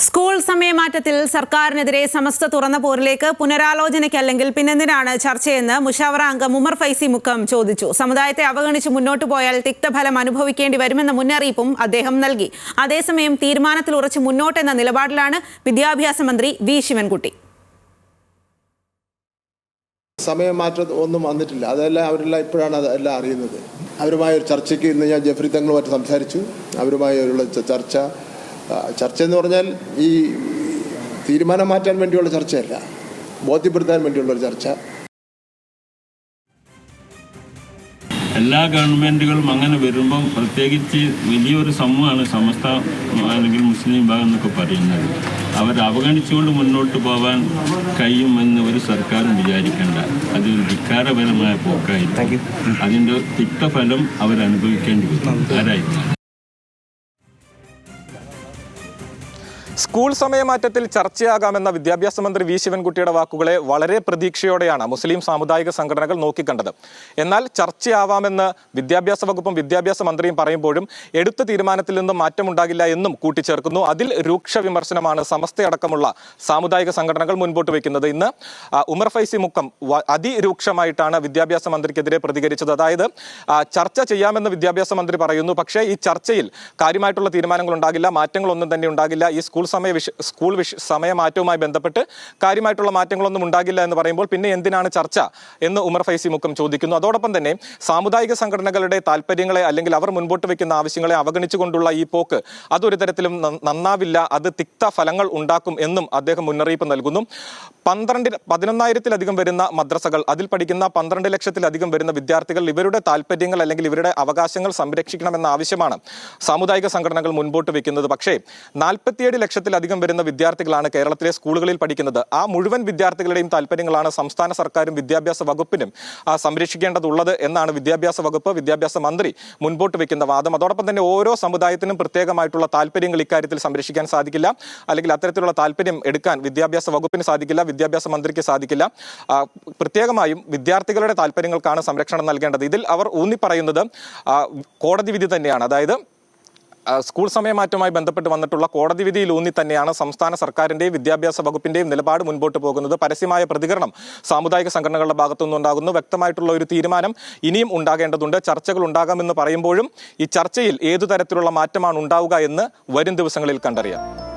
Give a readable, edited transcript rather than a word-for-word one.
School സമയമാറ്റത്തിൽ സർക്കാരിനെതിരെ സമസ്ത തുറന്ന പോരിലേക്ക് പുനരാലോചനയ്ക്കല്ലെങ്കിൽ പിന്നെന്തിനാണ് ചർച്ചയെന്ന് മുഷാവറ അംഗം ഉമർ ഫൈസി മുക്കം ചോദിച്ചു. സമുദായത്തെ അവഗണിച്ച് മുന്നോട്ടു പോയാൽ തിക്തഫലം അനുഭവിക്കേണ്ടി വരുമെന്ന മുന്നറിയിപ്പും അദ്ദേഹം നൽകി. അതേസമയം തീരുമാനത്തിൽ ഉറച്ച് മുന്നോട്ടെന്ന നിലപാടിലാണ് വിദ്യാഭ്യാസ മന്ത്രി വി ശിവൻകുട്ടി. സമയമാറ്റം ഒന്നും വന്നിട്ടില്ല. അതെല്ലാം അവരെല്ലാം ഇപ്പോഴാണ് അതെല്ലാം അറിയുന്നത്. അവരുമായ ഒരു ചർച്ചയ്ക്ക് ഇന്ന് ഞാൻ ജെഫ്രി തങ്ങളുമായിട്ട് സംസാരിച്ചു. അവരുമായുള്ള ചർച്ച എന്ന് പറഞ്ഞാൽ ഈ തീരുമാനം മാറ്റാൻ വേണ്ടിയുള്ള ചർച്ചയല്ല, ബോധ്യപ്പെടുത്താൻ വേണ്ടിയുള്ളൊരു ചർച്ച. എല്ലാ ഗവൺമെൻറ്റുകളും അങ്ങനെ വരുമ്പം പ്രത്യേകിച്ച് വലിയൊരു സമൂഹമാണ് സമസ്ത അല്ലെങ്കിൽ മുസ്ലിം വിഭാഗം എന്നൊക്കെ പറയുന്നത്. അവർ അവഗണിച്ചുകൊണ്ട് മുന്നോട്ട് പോകാൻ കഴിയുമെന്ന് ഒരു സർക്കാരും വിചാരിക്കേണ്ട. അതൊരു ധിക്കാരപരമായ പോക്കായിരിക്കും. അതിൻ്റെ തിക്തഫലം അവരനുഭവിക്കേണ്ടി വരും. ആരായിരുന്നു സ്കൂൾ സമയമാറ്റത്തിൽ ചർച്ചയാകാമെന്ന വിദ്യാഭ്യാസ മന്ത്രി വി ശിവൻകുട്ടിയുടെ വാക്കുകളെ വളരെ പ്രതീക്ഷയോടെയാണ് മുസ്ലിം സാമുദായിക സംഘടനകൾ നോക്കിക്കണ്ടത്. എന്നാൽ ചർച്ചയാവാമെന്ന് വിദ്യാഭ്യാസ വകുപ്പും വിദ്യാഭ്യാസ മന്ത്രിയും പറയുമ്പോഴും എടുത്ത തീരുമാനത്തിൽ നിന്നും മാറ്റമുണ്ടാകില്ല എന്നും കൂട്ടിച്ചേർക്കുന്നു. അതിൽ രൂക്ഷ വിമർശനമാണ് സമസ്തയടക്കമുള്ള സാമുദായിക സംഘടനകൾ മുൻപോട്ട് വയ്ക്കുന്നത്. ഇന്ന് ഉമർ ഫൈസി മുക്കം അതിരൂക്ഷമായിട്ടാണ് വിദ്യാഭ്യാസ മന്ത്രിക്കെതിരെ പ്രതികരിച്ചത്. അതായത് ചർച്ച ചെയ്യാമെന്ന് വിദ്യാഭ്യാസ മന്ത്രി പറയുന്നു, പക്ഷേ ഈ ചർച്ചയിൽ കാര്യമായിട്ടുള്ള തീരുമാനങ്ങൾ ഉണ്ടാകില്ല, മാറ്റങ്ങളൊന്നും തന്നെ ഉണ്ടാകില്ല. ഈ സ്കൂൾ സമയമാറ്റവുമായി ബന്ധപ്പെട്ട് കാര്യമായിട്ടുള്ള മാറ്റങ്ങളൊന്നും ഉണ്ടാകില്ല എന്ന് പറയുമ്പോൾ പിന്നെ എന്തിനാണ് ചർച്ച എന്ന് ഉമർ ഫൈസി മുക്കം ചോദിക്കുന്നു. അതോടൊപ്പം തന്നെ സാമുദായിക സംഘടനകളുടെ താല്പര്യങ്ങളെ അല്ലെങ്കിൽ അവർ മുൻപോട്ട് വയ്ക്കുന്ന ആവശ്യങ്ങളെ അവഗണിച്ചുകൊണ്ടുള്ള ഈ പോക്ക് അതൊരു തരത്തിലും നന്നാവില്ല, അത് തിക്ത ഫലങ്ങൾ ഉണ്ടാക്കും എന്നും അദ്ദേഹം മുന്നറിയിപ്പ് നൽകുന്നു. 11,000-ത്തിലധികം വരുന്ന മദ്രസകൾ, അതിൽ പഠിക്കുന്ന 12 ലക്ഷത്തിലധികം വരുന്ന വിദ്യാർത്ഥികൾ, ഇവരുടെ താല്പര്യങ്ങൾ അല്ലെങ്കിൽ ഇവരുടെ അവകാശങ്ങൾ സംരക്ഷിക്കണമെന്ന ആവശ്യമാണ് സാമുദായിക സംഘടനകൾ മുൻപോട്ട് വയ്ക്കുന്നത്. പക്ഷേ 47 ലക്ഷത്തിലധികം വരുന്ന വിദ്യാർത്ഥികളാണ് കേരളത്തിലെ സ്കൂളുകളിൽ പഠിക്കുന്നത്. ആ മുഴുവൻ വിദ്യാർത്ഥികളുടെയും താല്പര്യങ്ങളാണ് സംസ്ഥാന സർക്കാരും വിദ്യാഭ്യാസ വകുപ്പിനും സംരക്ഷിക്കേണ്ടതുള്ളത് എന്നാണ് വിദ്യാഭ്യാസ വകുപ്പ്, വിദ്യാഭ്യാസ മന്ത്രി മുൻപോട്ട് വയ്ക്കുന്ന വാദം. അതോടൊപ്പം തന്നെ ഓരോ സമുദായത്തിനും പ്രത്യേകമായിട്ടുള്ള താല്പര്യങ്ങൾ ഇക്കാര്യത്തിൽ സംരക്ഷിക്കാൻ സാധിക്കില്ല, അല്ലെങ്കിൽ അത്തരത്തിലുള്ള താല്പര്യം എടുക്കാൻ വിദ്യാഭ്യാസ വകുപ്പിന് സാധിക്കില്ല, വിദ്യാഭ്യാസ മന്ത്രിക്ക് സാധിക്കില്ല. പ്രത്യേകമായും വിദ്യാർത്ഥികളുടെ താല്പര്യങ്ങൾക്കാണ് സംരക്ഷണം നൽകേണ്ടത്. ഇതിൽ അവർ ഊന്നിപ്പറയുന്നത് കോടതി വിധി തന്നെയാണ്. അതായത് സ്കൂൾ സമയമാറ്റവുമായി ബന്ധപ്പെട്ട് വന്നിട്ടുള്ള കോടതി വിധിയിൽ ഊന്നി തന്നെയാണ് സംസ്ഥാന സർക്കാരിന്റെയും വിദ്യാഭ്യാസ വകുപ്പിന്റെയും നിലപാട് മുൻപോട്ട് പോകുന്നത്. പരസ്യമായ പ്രതികരണം സാമുദായിക സംഘടനകളുടെ ഭാഗത്തുനിന്നുണ്ടാകുന്നു. വ്യക്തമായിട്ടുള്ള ഒരു തീരുമാനം ഇനിയും ഉണ്ടാകേണ്ടതുണ്ട്. ചർച്ചകൾ ഉണ്ടാകാമെന്ന് പറയുമ്പോഴും ഈ ചർച്ചയിൽ ഏതു തരത്തിലുള്ള മാറ്റമാണ് ഉണ്ടാവുക എന്ന് വരും ദിവസങ്ങളിൽ കണ്ടറിയാം.